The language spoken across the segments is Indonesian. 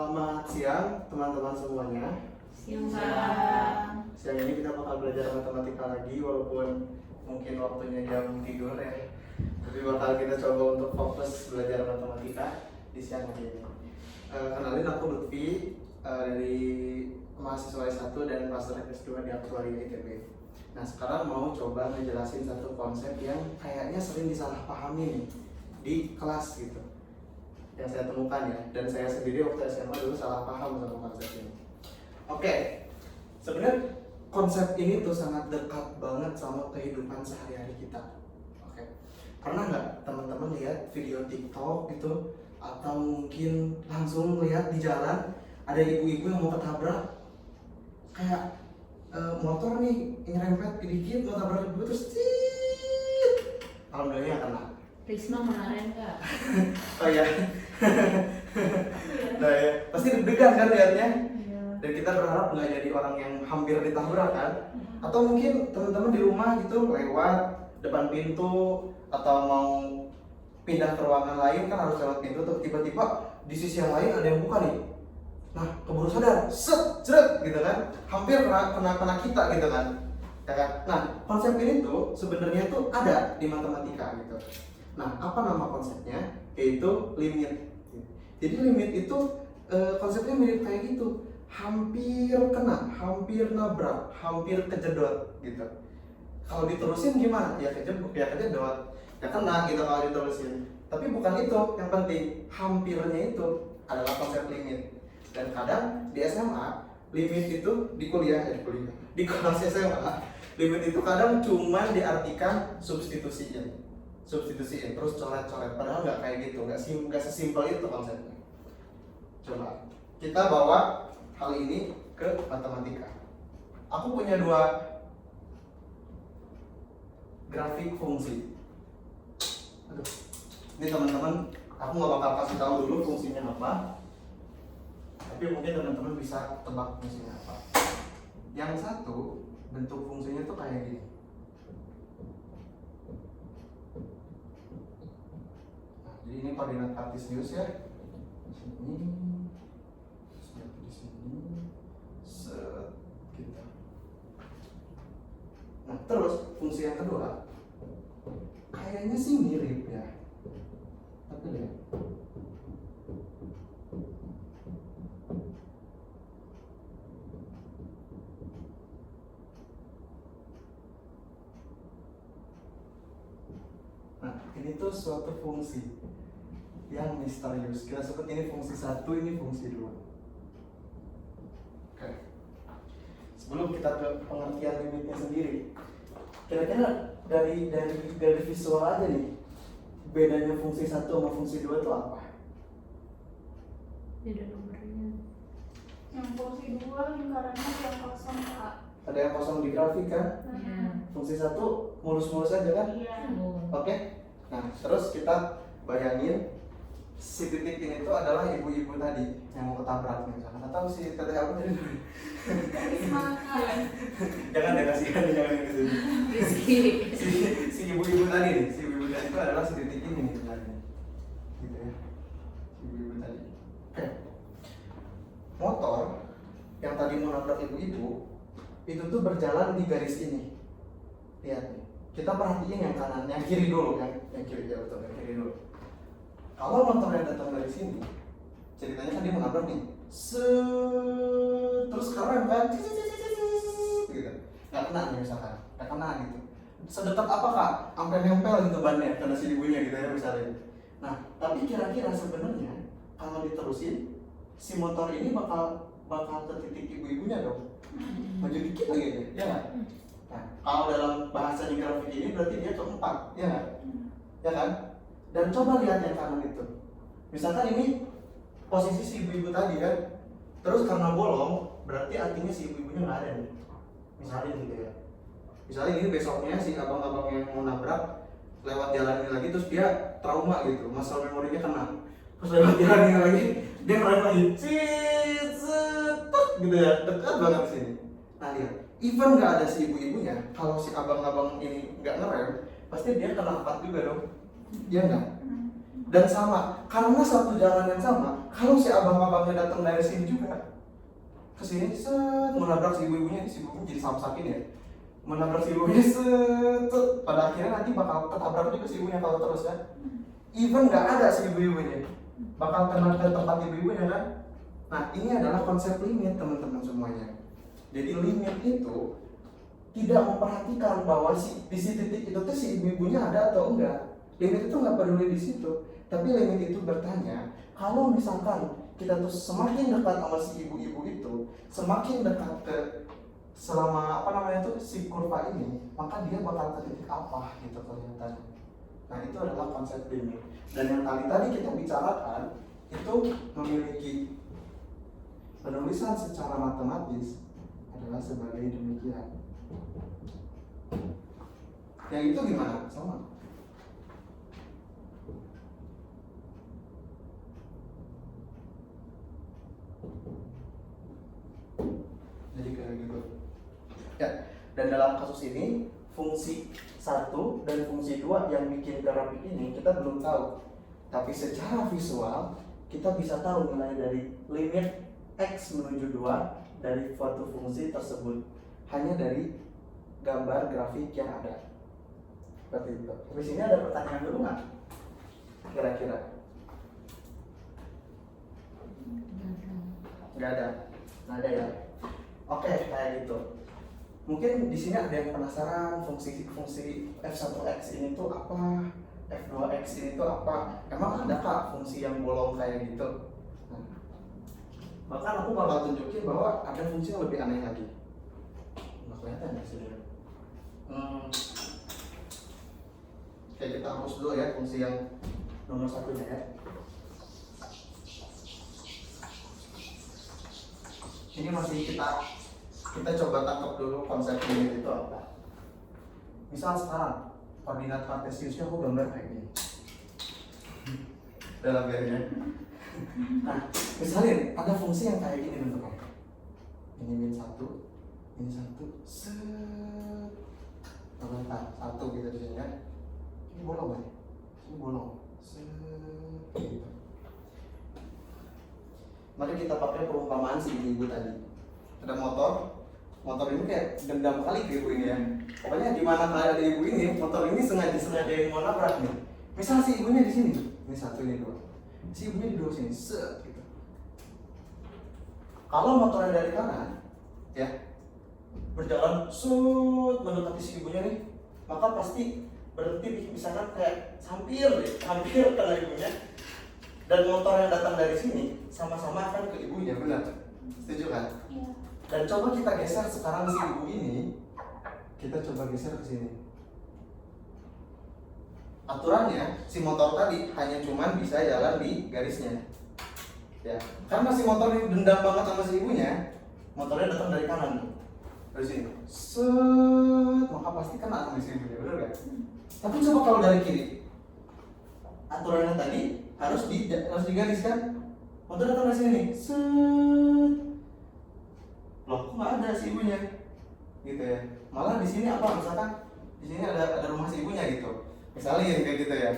Selamat siang teman-teman semuanya. Siang. Siang ini kita bakal belajar matematika lagi walaupun mungkin waktunya jam tidur ya. Tapi bakal kita coba untuk fokus belajar matematika di siang hari ini. Kenalin aku Lutfi dari mahasiswa S1 dan master S2 di Aktuaria ITB. Nah sekarang mau coba ngejelasin satu konsep yang kayaknya sering disalahpahami nih di kelas gitu, yang saya temukan ya, dan saya sendiri waktu SMA dulu salah paham sama konsep ini. Oke, sebenarnya konsep ini tuh sangat dekat banget sama kehidupan sehari-hari kita. Oke, pernah nggak teman-teman lihat video TikTok gitu, atau mungkin langsung lihat di jalan ada ibu-ibu yang mau ketabrak, kayak motor nih nyerempet dikit mau tabrak ibu terus alhamdulillah kena. Risma kemarin Kak. Oh iya. Nah ya, pasti deg-degan kan liatnya. Iya. Dan kita berharap nggak jadi orang yang hampir ditabrak kan. Atau mungkin teman-teman di rumah gitu lewat depan pintu atau mau pindah ke ruangan lain kan harus lewat pintu tuh, tiba-tiba di sisi yang lain ada yang buka nih. Nah keburu sadar, set, jeret gitu kan, hampir kena kita gitu kan. Ya kan? Nah konsep ini tuh sebenarnya tuh ada di matematika gitu. Nah, apa nama konsepnya? Yaitu limit. Jadi limit itu konsepnya mirip kayak gitu. Hampir kena, hampir nabrak, hampir kejedot gitu. Kalau diterusin gimana? Ya kejedot, ya kena gitu kalau diterusin. Tapi bukan itu yang penting. Hampirnya itu adalah konsep limit. Dan kadang di SMA, limit itu di kuliah, di kelas SMA, limit itu kadang cuma diartikan substitusiin terus coret-coret, padahal nggak kayak gitu, nggak sesimpel itu konsepnya. Coba kita bawa hal ini ke matematika. Aku punya dua grafik fungsi. Aduh, ini teman-teman, aku nggak bakal kasih tahu dulu fungsinya apa, tapi mungkin teman-teman bisa tebak fungsinya apa. Yang satu bentuk fungsinya tuh kayak gini. Jadi ini koordinat kartesius ya. Sini, seperti di sini, set, gitu. Nah terus fungsi yang kedua, kayaknya sih mirip ya. Tapi lihat. Nah ini tuh suatu fungsi yang misterius. Kita sebut ini fungsi 1, ini fungsi 2. Oke. Sebelum kita ke pengertian limitnya sendiri, kira-kira dari visual aja nih, bedanya fungsi 1 sama fungsi 2 itu apa? Beda nomornya. Yang fungsi 2 lingkarannya yang kosong Kak. Ada yang kosong di grafik kan? Iya. Fungsi 1 mulus-mulus aja kan? Iya. Oke. Nah, terus kita bayangin si titik ini tuh adalah ibu-ibu tadi yang mau ketabrak misalkan, atau si teteh apa tadi? Risma Kak. Jangan deh, kasihan jangan yang kesini. Rizky. Si ibu-ibu tadi nih, si ibu-ibu tadi itu adalah si titik ini nih sebenarnya. Gitu ya. Si ibu-ibu tadi. Oke. Motor yang tadi mau nabrak ibu-ibu itu tuh berjalan di garis ini. Lihat nih. Kita perhatiin yang kanan, yang kiri dulu, yang kiri ya betul, yang kiri dulu. Kalau motornya datang dari sini, ceritanya kan dia menabrak nih, terus sekarang kan, gitu, nggak kena nih misalkan, nggak kena gitu. Sedekat apa Kak? Sampai nempel gitu bannya, karena si ibunya gitu ya misalnya. Nah, tapi kira-kira sebenarnya kalau diterusin, si motor ini bakal ke titik ibu-ibunya dong, maju dikit lagi ya nggak? Nah, kalau dalam bahasa di grafik ini berarti dia keempat, ya nggak? Ya kan? Dan coba lihat yang kanan itu. Misalkan ini posisi si ibu-ibu tadi kan, terus karena bolong, berarti artinya si ibu-ibunya nggak ada nih. Misalnya gitu ya. Misalnya ini besoknya si abang-abang yang mau nabrak lewat jalan ini lagi, terus dia trauma gitu, muscle memorinya kena. Terus lewat jalan ini lagi, dia ngerem lagi, gitu ya, dekat banget sini. Nah lihat, even nggak ada si ibu-ibunya, kalau si abang-abang ini nggak ngerem, pasti dia kena 4 juga dong. Iya nggak? Dan sama, karena satu jalan yang sama, kalau si abang-abangnya datang dari sini juga ke sini, set, menabrak si ibu-ibunya, si ibunya jadi samsakin ya. Menabrak si ibunya, set, pada akhirnya nanti bakal ketabrak juga si ibunya kalau terus kan. Even nggak ada si ibu-ibunya, bakal kena ke tempat ibu-ibunya kan. Nah, ini adalah konsep limit teman-teman semuanya. Jadi limit itu tidak memperhatikan bahwa di si titik itu tuh si ibu-ibunya ada atau enggak. Limit itu nggak peduli di situ. Tapi limit itu bertanya, kalau misalkan kita tuh semakin dekat sama si ibu-ibu itu, semakin dekat ke selama si kurva ini, maka dia bakal ke titik apa gitu kelihatan. Nah, itu adalah konsep limit. Dan yang tadi kita bicarakan itu memiliki penulisan secara matematis adalah sebagai demikian. Yang itu gimana? Sama. Jadi kayak gitu. Ya, dan dalam kasus ini fungsi 1 dan fungsi 2 yang bikin grafik ini kita belum tahu. Tapi secara visual kita bisa tahu nilai dari limit x menuju 2 dari suatu fungsi tersebut hanya dari gambar grafik yang ada. Seperti itu. Di sini ada pertanyaan dulu nggak? Kira-kira? Nggak ada. Nggak ada ya. Oke, kayak gitu. Mungkin di sini ada yang penasaran fungsi f1x ini tuh apa, f2x ini tuh apa? Emang ada kah fungsi yang bolong kayak gitu? Nah, bahkan aku bakal tunjukin bahwa ada fungsi yang lebih aneh lagi. Nggak kelihatan ya sini. Oke, kita hapus dulu ya fungsi yang nomor 1-nya ya. Ini masih kita coba tangkap dulu konsep limit itu apa. Misal sekarang koordinat kartesiusnya aku gambar kayak gini dalam gambarnya. Nah, misalnya ada fungsi yang kayak gini bentuknya. Ini min 1, ini 1, set. Bentar, 1 gitu di sini ya. Ini bolong ya? Ini bolong. Set. Gitu. Mari kita pakai perumpamaan si ibu tadi. Ada motor ini kayak dendam kali ke ibu ini ya. Pokoknya di mana kali ada ibu ini, motor ini sengaja yang mau nabrak nih. Misal si ibunya di sini, ini 1 ini 2. Si ibunya di 2 sini, set gitu. Kalau motornya dari kanan, ya berjalan sud mendekati si ibunya nih, maka pasti berhenti misalkan kayak hampir kena ibunya. Dan motor yang datang dari sini sama-sama akan ke ibunya, benar? Setuju kan? Iya. Dan coba kita geser sekarang si ibu ini, kita coba geser ke sini. Aturannya si motor tadi hanya cuman bisa jalan di garisnya, ya. Karena si motor ini dendam banget sama si ibunya, motornya datang dari kanan, dari sini, set, maka pasti kena sama si ibunya, benar kan? Tapi coba kalau dari kiri, aturannya tadi harus digariskan. Motor datang dari sini, set. Loh, kok nggak ada si ibunya? Gitu ya. Malah di sini apa? Misalkan di sini ada rumah si ibunya gitu. Misalnya kayak gitu ya.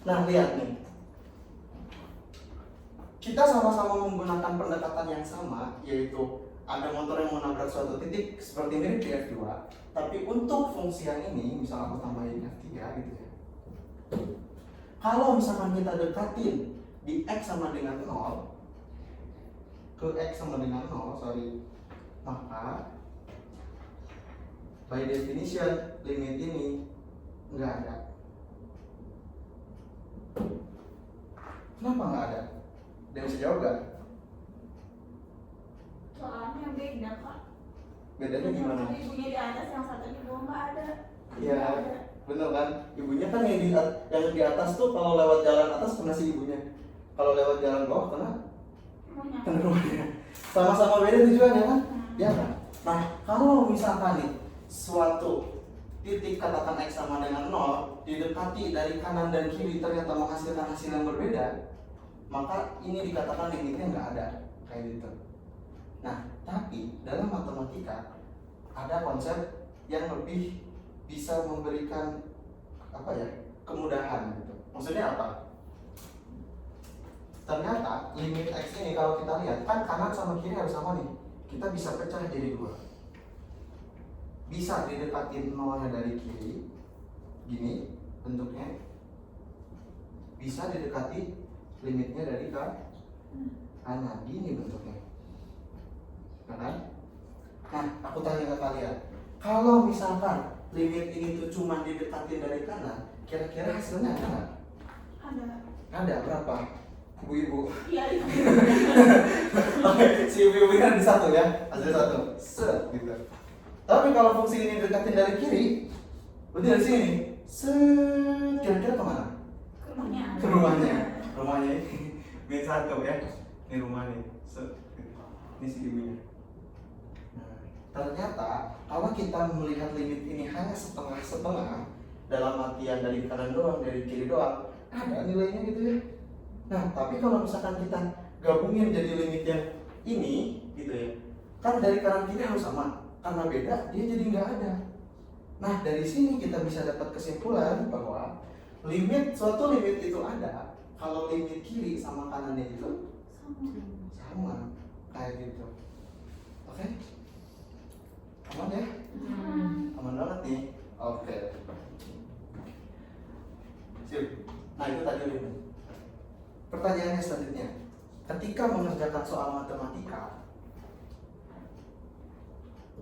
Nah, lihat nih. Kita sama-sama menggunakan pendekatan yang sama, yaitu ada motor yang menabrak suatu titik seperti mirip di F2. Tapi untuk fungsi yang ini, misalnya aku tambahin F3 gitu ya. Kalau misalkan kita dekatin di X sama dengan 0 ke X sama dengan 0, maka by definition limit ini nggak ada. Kenapa nggak ada? Dia bisa jawab nggak? Soalnya beda kak. Bedanya gimana? Yang ibunya di atas, yang satu di bawah nggak ada. Iya, Nggak ada. bener kan? Ibunya kan yang di atas tuh kalau lewat jalan atas kena si ibunya. Kalau lewat jalan bawah kena Ibunya. rumahnya. Sama-sama beda tujuannya kan? Ya kan? Nah, kalau misalkan nih suatu titik katakan X sama dengan 0 didekati dari kanan dan kiri ternyata menghasilkan hasil yang berbeda, maka ini dikatakan limitnya nggak ada, kayak gitu. Nah, tapi dalam matematika ada konsep yang lebih bisa memberikan kemudahan gitu. Maksudnya apa? ternyata limit X ini kalau kita lihat kan kanan sama kiri harus sama nih. Kita bisa pecah jadi dua. Bisa didekatin nolnya dari kiri, gini bentuknya. Bisa didekati limitnya dari kanan, gini bentuknya. Nah, aku tanya ke kalian, kalau misalkan limit ini tuh cuma didekatin dari kanan, kira-kira hasilnya ada nggak? Ada. Ada berapa? Ibu-ibu. Iya. Oke, si ibu-ibu kan di satu ya, hasil satu, set gitu. Tapi kalau fungsi ini didekatin dari kiri, berarti dari sini, set, kira-kira kemana? Ke rumahnya. Ke rumahnya. Rumahnya ini min satu ya, ini rumahnya, set, gitu. Ini si ibunya. Nah, ternyata kalau kita melihat limit ini hanya setengah-setengah, dalam artian dari kanan doang, dari kiri doang, ada nilainya gitu ya. Nah, tapi kalau misalkan kita gabungin jadi limit yang ini gitu ya, kan dari kanan kiri harus sama, karena beda dia jadi nggak ada. Nah, dari sini kita bisa dapat kesimpulan bahwa suatu limit itu ada kalau limit kiri sama kanannya itu sama kayak gitu. Oke? Aman ya? Aman banget nih. Oke. Sip. Nah, itu tadi limit. Pertanyaannya selanjutnya, ketika mengerjakan soal matematika,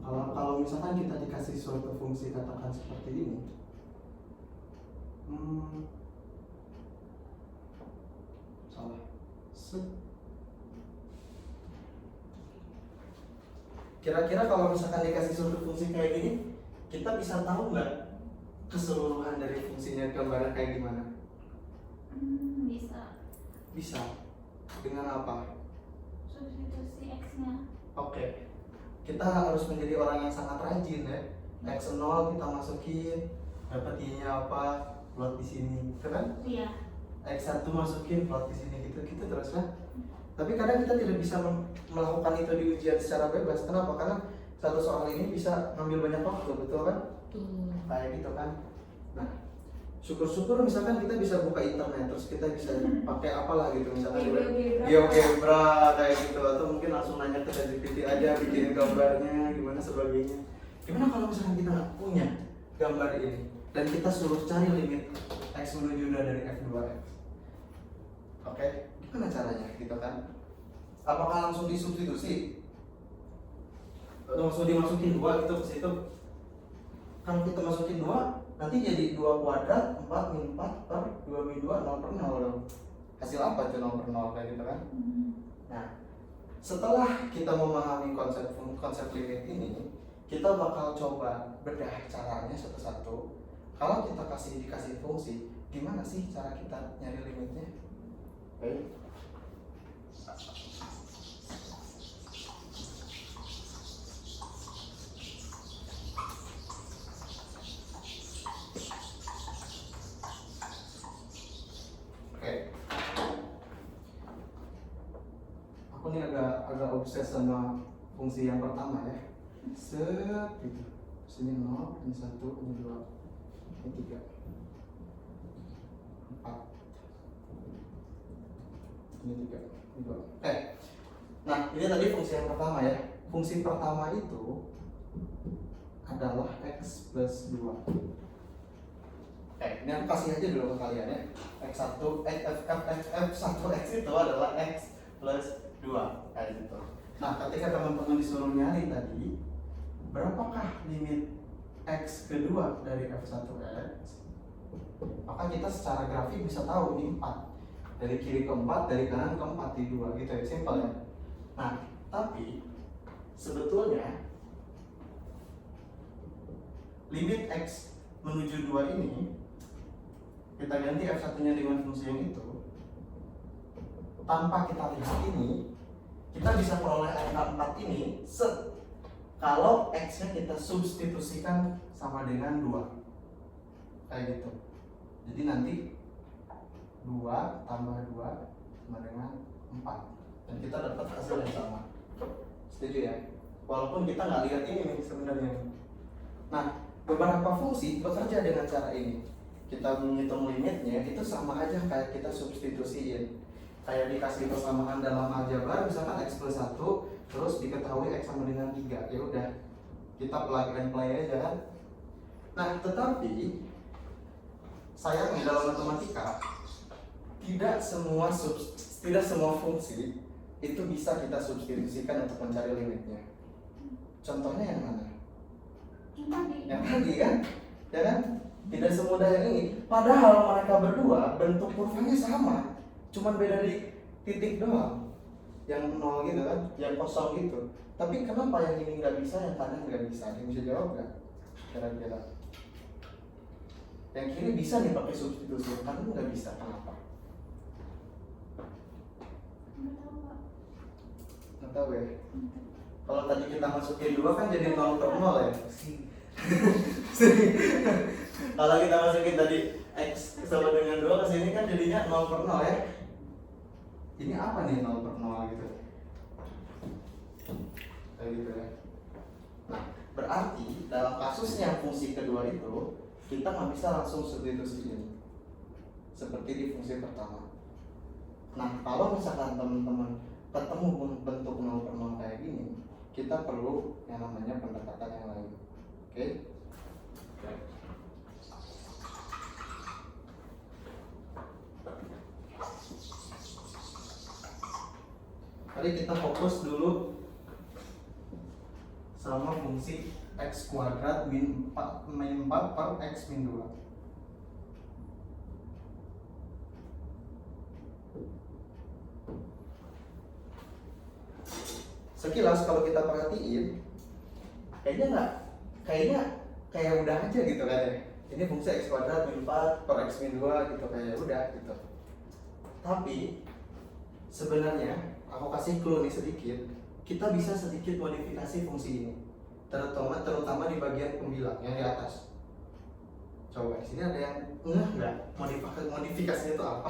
kalau misalkan kita dikasih suatu fungsi katakan seperti ini, salah. Kira-kira kalau misalkan dikasih suatu fungsi kayak gini, kita bisa tahu nggak keseluruhan dari fungsinya gambarnya kayak gimana? Bisa. Bisa. Dengan apa? Substitusi X-nya. Oke. Kita harus menjadi orang yang sangat rajin ya. X0 kita masukin, dapat Y-nya apa, plot di sini, gitu kan? Iya. X1 masukin, plot di sini gitu terus kan? Tapi kadang kita tidak bisa melakukan itu di ujian secara bebas. Kenapa? Karena satu soal ini bisa ngambil banyak waktu, betul kan? Kayak gitu kan? Nah, syukur-syukur misalkan kita bisa buka internet, terus kita bisa pakai apalah gitu, misalkan GeoGebra kayak gitu, atau mungkin langsung nanya ke ChatGPT aja, bikinin gambarnya, gimana sebagainya. Gimana kalau misalkan kita nggak punya gambar ini, dan kita suruh cari limit X menuju dari F2X? Oke, gimana caranya gitu kan? Apakah langsung disubstitusi? Langsung dimasukin 2 gitu ke situ? Kalau kita masukin 2, nanti jadi 2 kuadrat 4 min 4 per 2 min 2 0 per 0 dong. Hasil apa tuh 0 per 0 kayak gitu kan? Nah, setelah kita memahami konsep limit ini, kita bakal coba bedah caranya satu-satu. Kalau kita dikasih fungsi, gimana sih cara kita nyari limitnya? Oke. Aku ini agak obses sama fungsi yang pertama ya. Set gitu. Sini 0, ini 1, ini 2, ini 3, 4, ini 3, ini 2. Nah ini tadi fungsi yang pertama ya. Fungsi pertama itu adalah X plus 2. Ini aku kasih aja dulu ke kalian ya. F1X itu adalah X plus 2 kayak gitu. Nah, ketika teman-teman disuruh nyari tadi, berapakah limit X kedua dari F1X? Maka kita secara grafik bisa tahu ini 4. Dari kiri ke 4, dari kanan ke 4 di 2 gitu ya, simpel ya. Nah, tapi sebetulnya limit X menuju 2 ini kita ganti F1-nya dengan fungsi yang itu. Tanpa kita lihat ini, kita bisa peroleh angka 4 ini kalau X-nya kita substitusikan sama dengan 2 kayak gitu. Jadi nanti 2 tambah 2 sama dengan 4, dan kita dapat hasil yang sama. Setuju ya? Walaupun kita nggak lihat ini nih sebenarnya. Nah, beberapa fungsi bekerja dengan cara ini. Kita menghitung limitnya itu sama aja kayak kita substitusiin. kayak dikasih persamaan dalam aljabar, misalkan x plus 1 terus diketahui x sama dengan 3, ya udah kita plug and play aja kan. Nah tetapi sayangnya dalam matematika tidak semua fungsi itu bisa kita substitusikan untuk mencari limitnya. Contohnya yang mana? Yang tadi kan, ya kan? Tidak semudah yang ini. Padahal mereka berdua bentuk kurvanya sama, cuman beda di titik doang. Yang 0 gitu kan, yang kosong gitu. Tapi kenapa yang ini nggak bisa, yang kanan nggak bisa? Yang bisa jawab nggak? Kira-kira. Yang kiri bisa nih pakai substitusi, kanan nggak bisa. Kenapa? Nggak tahu ya. Kalau tadi kita masukin 2 kan jadi 0 per 0 ya. Kalau kita masukin tadi x sama dengan 2 ke sini kan jadinya 0 per 0 ya. Ini apa nih 0 per 0 gitu? Kayak gitu ya. Nah, berarti dalam kasusnya fungsi kedua itu kita nggak bisa langsung substitusiin seperti di fungsi pertama. Nah, kalau misalkan teman-teman ketemu bentuk 0 per 0 kayak gini, kita perlu yang namanya pendekatan yang lain. Oke? Mari kita fokus dulu sama fungsi x kuadrat min 4 per x min 2. Sekilas kalau kita perhatiin, kayak udah aja gitu kan ya. Ini fungsi x kuadrat min 4 per x min 2 gitu, kayak udah gitu. Tapi sebenarnya aku kasih clue nih sedikit, kita bisa sedikit modifikasi fungsi ini, terutama di bagian pembilang yang di atas. Coba di sini ada yang nggak modifikasinya itu apa?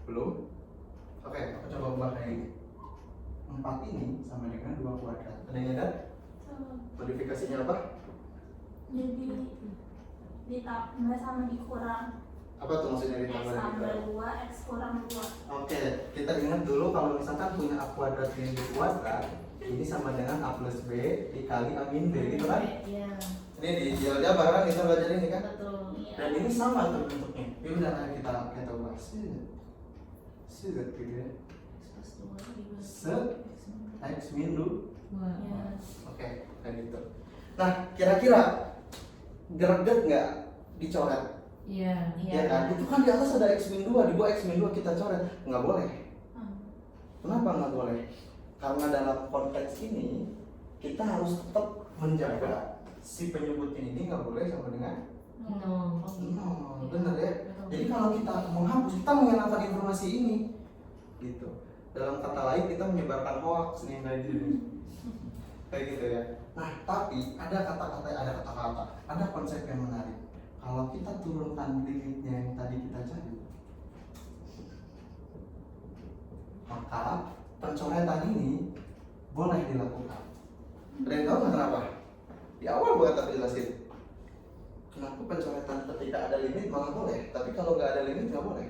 Belum? Oke, aku coba ubah kayak ini. 4 ini sama dengan 2 kuadrat. Ada yang ada? Modifikasinya apa? Jadi ditambah sama dikurang. Apa tuh maksudnya ditambah X dan tambah dikurang? 2, X kurang 2. Oke, kita ingat dulu kalau misalkan punya a kuadrat min b kuadrat, ini sama dengan a plus b dikali a min b, gitu kan? Iya. Ini di aljabar kan kita belajar ini kan? Betul. Dan ini sama tuh bentuknya. Ini udah kita ubah. Set gitu ya. Set x min 2. Wah. Oke, kayak gitu. Nah, kira-kira greget nggak dicoret? Iya. Ya kan? Itu kan di atas ada x min 2, di bawah x min 2 kita coret. Nggak boleh. Kenapa nggak boleh? Karena dalam konteks ini kita harus tetap menjaga si penyebutin ini nggak boleh sama dengan No. benar ya. Jadi kalau kita menghapus, kita menghilangkan informasi ini, gitu. Dalam kata lain kita menyebarkan hoax nih kayak gitu ya. Nah, tapi ada kata-kata, ada konsep yang menarik. Kalau kita turunkan limitnya yang tadi kita cari, maka pencoretan ini boleh dilakukan. Ada yang tahu nggak kenapa? Di awal gua tadi jelasin. Kenapa pencoretan ketika ada limit malah boleh, tapi kalau nggak ada limit nggak boleh?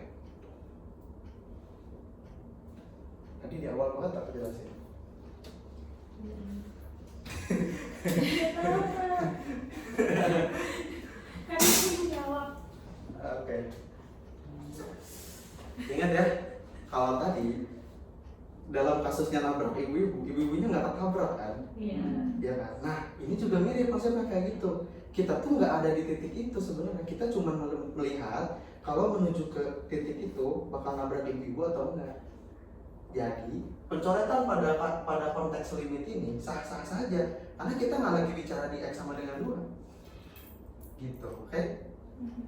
Tadi di awal banget aku jelasin. Kan ini jawab. Oke. Ingat ya, kalau tadi dalam kasusnya nabrak ibu-ibunya nggak ketabrak kan? Iya. Ya kan? Nah, ini juga mirip konsepnya kayak gitu. Kita tuh nggak ada di titik itu sebenarnya. Kita cuma melihat kalau menuju ke titik itu bakal nabrak ibu-ibu atau enggak. Jadi pencoretan pada konteks limit ini sah-sah saja, karena kita nggak lagi bicara di x sama dengan 2, gitu, oke?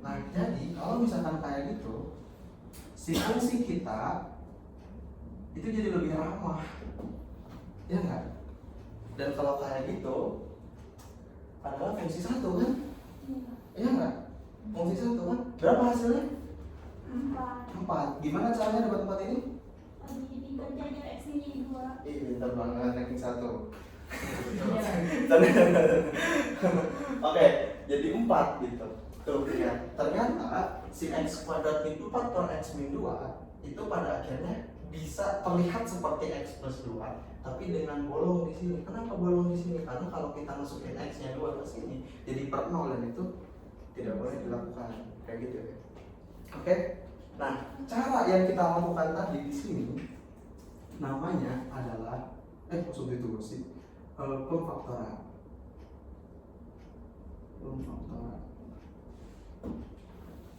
Nah, jadi kalau misalkan kayak gitu, si fungsi kita itu jadi lebih ramah, ya nggak? Dan kalau kayak gitu, adalah fungsi 1 kan? Iya nggak? Fungsi 1 kan? Berapa hasilnya? 4. Gimana caranya dapat 4 ini? Jadi X ini 2. Ih, pintar banget ranking 1. Oke, jadi 4 gitu. Tuh ya, ternyata si x kuadrat min 4 per x min 2 itu pada akhirnya bisa terlihat seperti x plus 2 tapi dengan bolong di sini. Kenapa bolong di sini? Karena kalau kita masukin x-nya 2 ke sini jadi per 0 dan itu tidak boleh dilakukan. Kayak gitu ya. Oke. Nah, cara yang kita lakukan tadi di sini namanya adalah substitusi pemfaktoran.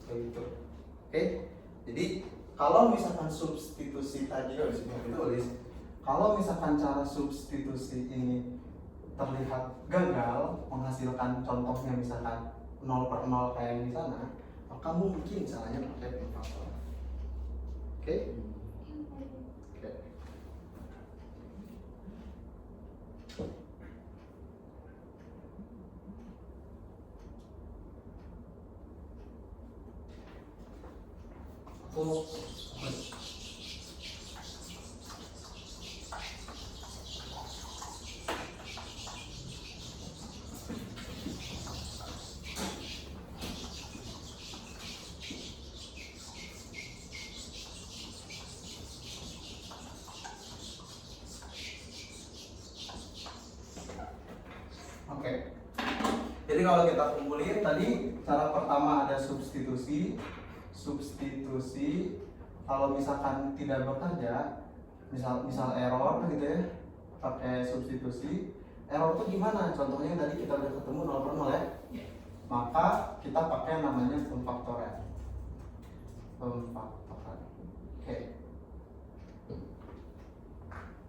Kayak gitu. Oke. Jadi kalau misalkan substitusi tadi harus ditulis, kalau misalkan cara substitusi ini terlihat gagal menghasilkan contohnya misalkan 0 per 0 kayak yang di sana, maka mungkin caranya pakai pemfaktoran. Oke? Oke. Oke. Jadi kalau kita kumpulin tadi cara pertama ada substitusi. Kalau misalkan tidak bekerja, misal error gitu ya, pakai substitusi. Error itu gimana? Contohnya tadi kita udah ketemu 0 per 0 ya. Maka kita pakai namanya pemfaktoran. Oke.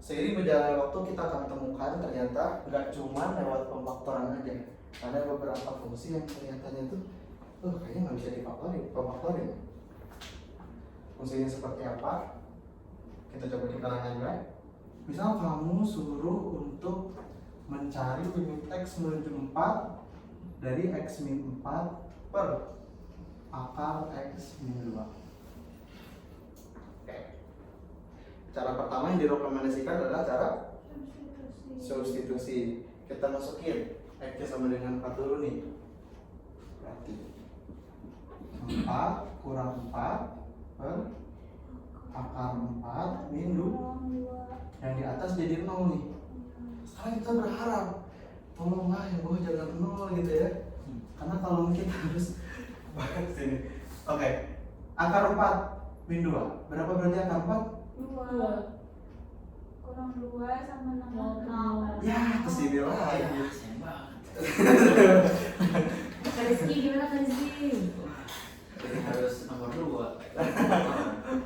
Seiring berjalannya waktu kita akan temukan ternyata nggak cuma lewat pemfaktoran aja. Ada beberapa fungsi yang kelihatannya tuh kayaknya nggak bisa pemfaktorin. Fungsinya seperti apa? Kita coba diterangkan ya. Misal kamu suruh untuk mencari limit x menuju 4 dari x min 4 per akar x min 2. Oke. Cara pertama yang direkomendasikan adalah cara substitusi. Kita masukin x sama dengan 4 dulu nih. Berarti 4 kurang 4 per akar 4 min 2. Yang di atas jadi 0 nih. Sekarang kita berharap tolonglah yang bawah jangan 0 gitu ya. Karena kalau kita harus bahas sini. Oke. Akar 4 min 2. Berapa berarti akar 4? 2 kurang 2 sama 0. Ya, kesini lagi. Kak Rizky gimana Kak Rizky? Jadi harus nomor 2.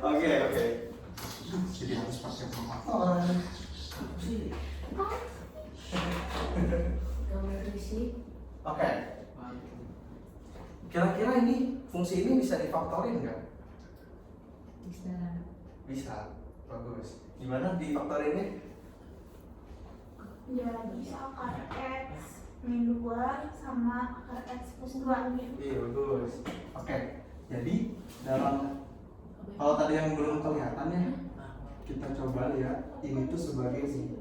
Oke. Jadi harus pakai pemfaktoran. Apa sih? Gambar Rizky. Oke. Kira-kira ini fungsi ini bisa difaktorin nggak? Bisa. Bisa. Bagus. Gimana difaktorinnya? Ya bisa akar x min 2 sama akar x plus 2. Iya, bagus. Oke. Jadi dalam kalau tadi yang belum kelihatan ya, kita coba lihat ini tuh sebagai ini.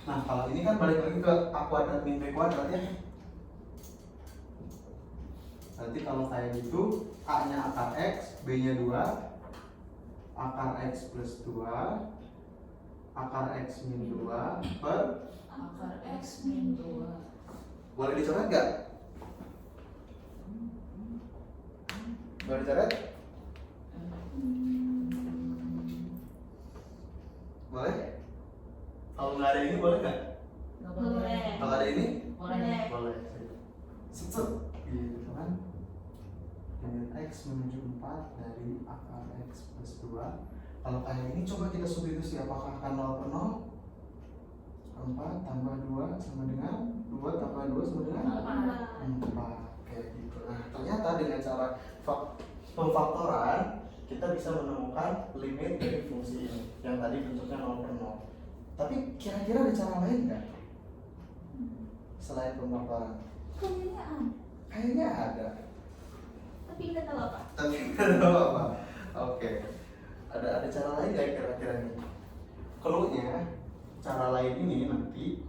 Nah, kalau ini kan balik lagi ke a kuadrat min b kuadrat ya. Berarti kalau kayak gitu, a-nya akar x, b-nya 2, akar x plus 2, akar x min 2 per Akar X min 2. boleh dicoret nggak? Boleh dicoret? Boleh? Kalau nggak ada ini boleh nggak? Nggak Boleh. Kalau ada ini? Boleh. Boleh. Set. Gitu kan? Limit x menuju 4 dari akar x plus 2. Kalau kayak ini coba kita substitusi, apakah akan 0 per 0? 4 tambah 2 sama dengan 2 tambah 2 sama dengan 4. Kayak gitu. Nah, ternyata dengan cara pemfaktoran kita bisa menemukan limit dari fungsi ini yang tadi bentuknya 0 per 0. Tapi kira-kira ada cara lain nggak selain pemfaktoran? Kayaknya ada. Tapi nggak tahu apa. Tapi nggak tahu apa. Oke. Ada cara lain nggak kira-kira nih? Clue-nya cara lain ini nanti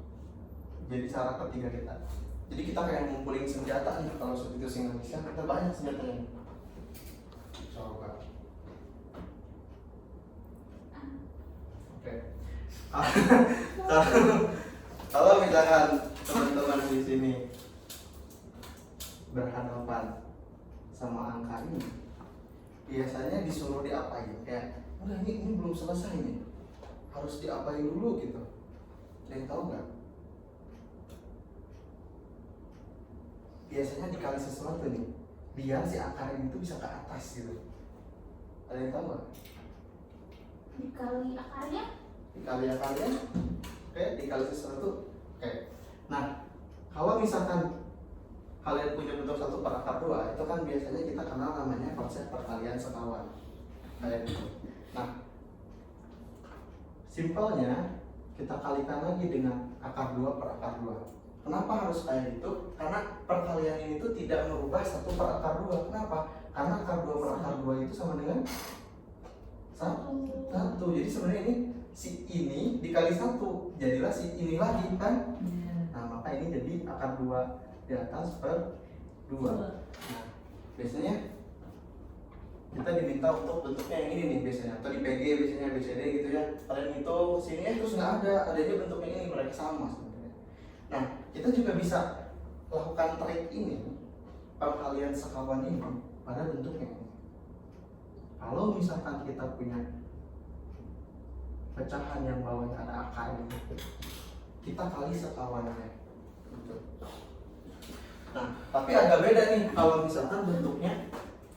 jadi cara ketiga kita. Jadi kita kayak ngumpulin senjata nih kalau substitusi Indonesia, kita banyak senjatanya. Coba. Oke. Kalau misalkan teman-teman di sini berhadapan sama angka ini, biasanya disuruh diapain? Kayak, udah ini belum selesai nih, harus diapain dulu gitu. Ada yang tahu nggak? Biasanya dikali sesuatu nih, biar si akar ini tuh bisa ke atas gitu. Ada yang tahu nggak? Dikali akarnya. Dikali akarnya, oke, dikali sesuatu, oke. Nah, kalau misalkan kalian punya bentuk 1 per akar 2, itu kan biasanya kita kenal namanya konsep perkalian sekawan, kayak gitu. Nah, simpelnya kita kalikan lagi dengan akar 2 per akar 2. Kenapa harus kayak gitu? Karena perkalian ini tuh tidak merubah 1 per akar 2. Kenapa? Karena akar 2 per akar 2 itu sama dengan 1. Jadi sebenarnya ini si ini dikali 1, jadilah si ini lagi kan? Nah, maka ini jadi akar 2 di atas per 2. Nah, biasanya kita diminta untuk bentuknya yang ini nih biasanya, atau di PG biasanya BCD gitu ya. Kalian hitung sini terus nggak ada, adanya bentuknya ini, mereka sama sebenarnya. Nah, kita juga bisa lakukan trik ini, perkalian sekawan ini pada bentuknya ini. Kalau misalkan kita punya pecahan yang bawahnya ada akar ini, kita kali sekawannya gitu. Nah, tapi agak beda nih kalau misalkan bentuknya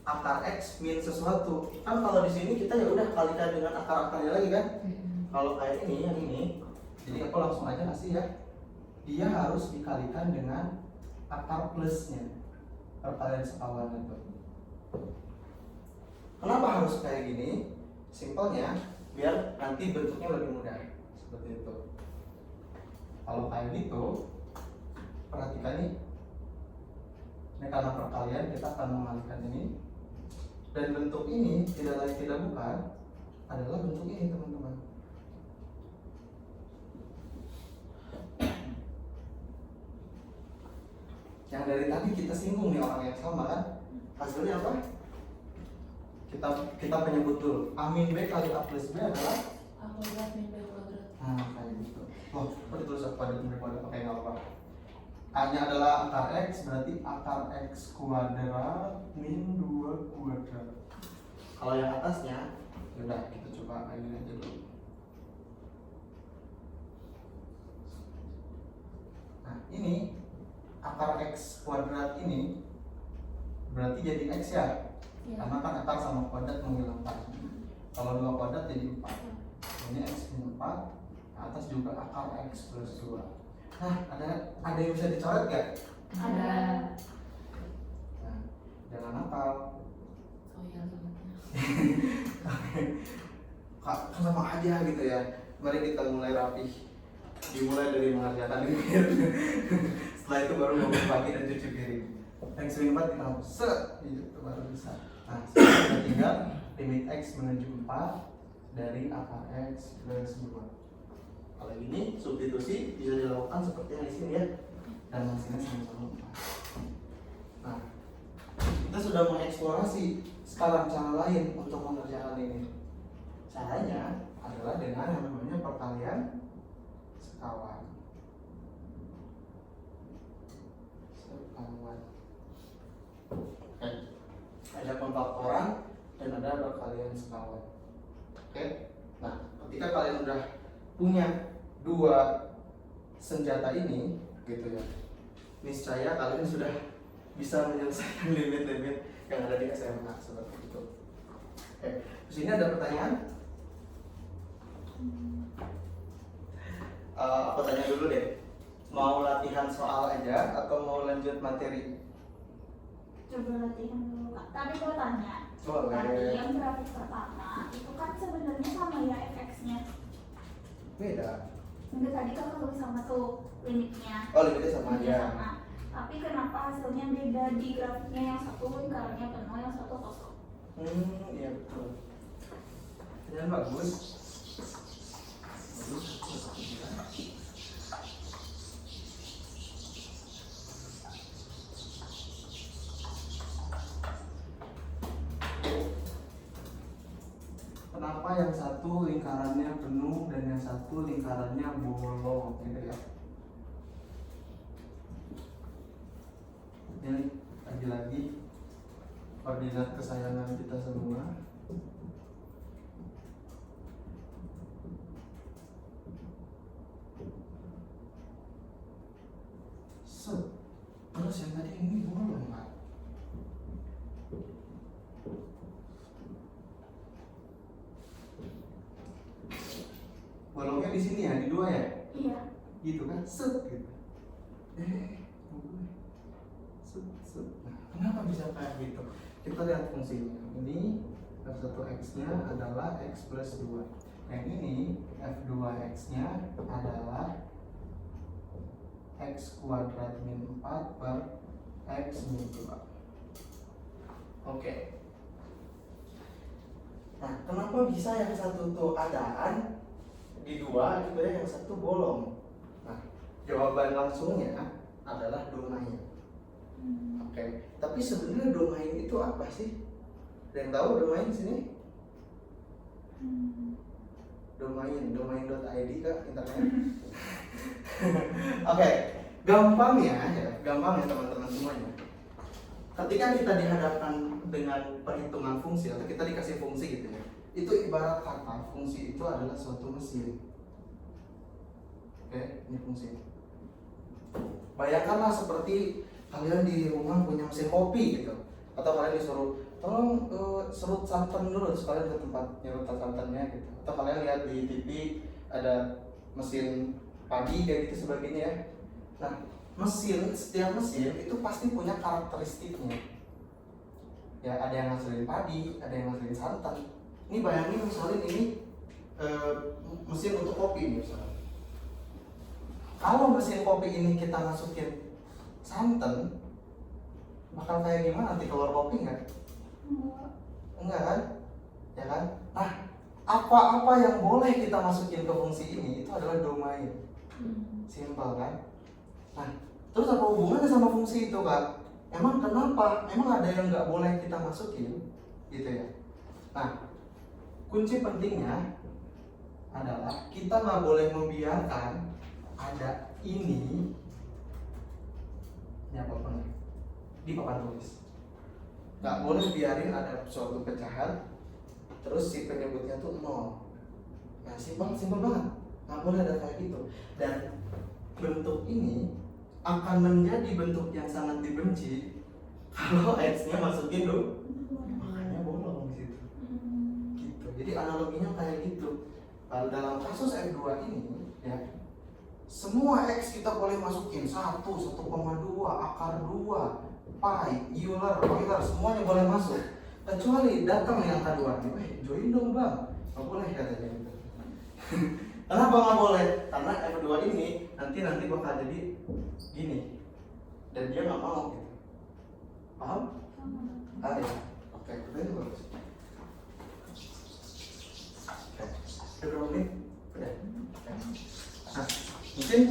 akar X min sesuatu. Kan kalau di sini kita ya udah kalikan dengan akar-akarnya lagi kan. Kalau kayak ini, yang ini, jadi aku langsung aja kasih ya. Dia harus dikalikan dengan akar plusnya, perkalian sekawan itu. Kenapa harus kayak gini? Simpelnya biar nanti bentuknya lebih mudah seperti itu. Kalau kayak gitu, perhatikan nih. Ini karena perkalian kita akan mengalihkan ini, dan bentuk ini tidak lain tidak bukan adalah bentuk ini teman-teman. Yang dari tadi kita singgung nih orang yang sama kan, hasilnya apa? Kita menyebut dulu A min B kali A plus B adalah A kuadrat min B kuadrat. nah kayak gitu. Oh, kok ditulis kuadrat min B kuadrat? Oke, nggak apa-apa. A-nya adalah akar X, berarti akar X kuadrat min 2 kuadrat. Kalau yang atasnya, yaudah kita coba ini aja dulu. Nah, ini akar X kuadrat ini berarti jadi X ya? Ya. Karena kan akar sama kuadrat menghilangkan. Kalau 2 kuadrat jadi 4. Ini X min 4, atas juga akar X plus 2. Nah, ada yang bisa dicoret gak? Ada. Nah, jangan nakal. Oh iya, limitnya. Kan sama aja gitu ya. Mari kita mulai rapih. Dimulai dari mengerjakan limit. Setelah itu baru bangun pagi dan cuci piring. X min 4 kita hapus. Itu baru bisa. Nah, sekarang kita tinggal limit X menuju 4 dari akar X plus 2. Kalau ini substitusi bisa dilakukan seperti yang di sini ya, dan hasilnya sama-sama 4. Nah, kita sudah mengeksplorasi sekarang cara lain untuk mengerjakan ini. Caranya adalah dengan yang namanya perkalian sekawan. Oke. Ada pemfaktoran dan ada perkalian sekawan. Oke. Nah, ketika kalian udah punya 2 senjata ini gitu ya, niscaya kalian sudah bisa menyelesaikan limit-limit yang ada di SMA seperti itu. Oke, di sini ada pertanyaan. Aku tanya dulu deh, mau latihan soal aja atau mau lanjut materi? Coba latihan dulu Kak. Tadi gue tanya. Boleh. Tadi yang grafik pertama itu kan sebenarnya sama ya FX-nya. Beda. Enggak, tadi kakak tulis sama tuh limitnya. Oh, limitnya sama aja. Limitnya sama. Tapi kenapa hasilnya beda di grafiknya, yang satu lingkarannya penuh, yang satu kosong? Iya betul. Pertanyaan bagus. Bagus. satu lingkarannya penuh dan yang satu lingkarannya bolong gitu ya. Ini lagi-lagi koordinat kesayangan kita semua. Terus yang tadi ini bolong Pak. Bolongnya di sini ya, di dua ya? Iya. Gitu kan? Set gitu. Nah, kenapa bisa kayak gitu? Kita lihat fungsinya. Ini F1x-nya adalah x plus 2. Yang ini F2x-nya adalah x kuadrat min 4 per x min 2. Oke. Nah, kenapa bisa yang satu tuh adaan di dua gitu ya, yang satu bolong? Nah, jawaban langsungnya adalah domain. Oke, tapi sebenarnya domain itu apa sih? Ada yang tahu domain sini? Domain.id kak internet. Oke, gampangnya teman-teman semuanya. Ketika kita dihadapkan dengan perhitungan fungsi atau kita dikasih fungsi gitu ya, itu ibarat kata fungsi itu adalah suatu mesin. Oke, ini fungsi. Bayangkanlah seperti kalian di rumah punya mesin kopi gitu, atau kalian disuruh tolong serut santan dulu, terus kalian ke tempat nyerut santannya gitu, atau kalian lihat di TV ada mesin padi kayak gitu sebagainya ya. Nah, setiap mesin itu pasti punya karakteristiknya. Ya, ada yang ngasilin padi, ada yang ngasilin santan. Ini bayangin misalnya ini mesin untuk kopi misalnya. Kalau mesin kopi ini kita masukin santan, bakal kayak gimana? Nanti keluar kopi nggak? Enggak kan? Ya kan? Nah, apa-apa yang boleh kita masukin ke fungsi ini itu adalah domain. Simpel kan? Nah, terus apa hubungannya sama fungsi itu kak? Emang kenapa? Emang ada yang nggak boleh kita masukin? Gitu ya. Nah, kunci pentingnya adalah kita nggak boleh membiarkan ada ini apa pun di papan tulis. Nggak boleh biarin ada suatu pecahan terus si penyebutnya tuh 0. Nah, simpel banget. Nggak boleh ada kayak gitu. Dan bentuk ini akan menjadi bentuk yang sangat dibenci kalau x-nya masukin makanya bolong di situ. Gitu. Jadi analoginya kayak gitu. Kalau dalam kasus F2 ini ya, semua x kita boleh masukin 1, 1,2, akar 2, pi, Euler, Euler, semuanya boleh masuk. Kecuali datang yang kedua, join dong bang, nggak boleh katanya gitu. Kenapa nggak boleh? Karena F2 ini nanti bakal jadi gini, dan dia nggak mau gitu. Paham? Ah ya, oke, itu bagus. Oke, udah berapa menit? Udah. Nah, mungkin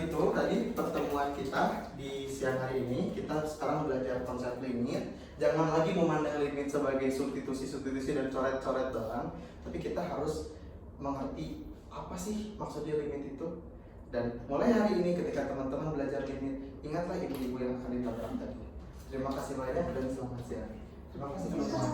itu tadi pertemuan kita di siang hari ini. Kita sekarang belajar konsep limit. Jangan lagi memandang limit sebagai substitusi dan coret-coret doang, tapi kita harus mengerti apa sih maksudnya limit itu. Dan mulai hari ini ketika teman-teman belajar limit, ingatlah ibu-ibu yang akan ditabrak tadi. Terima kasih banyak dan selamat siang. Terima kasih teman-teman.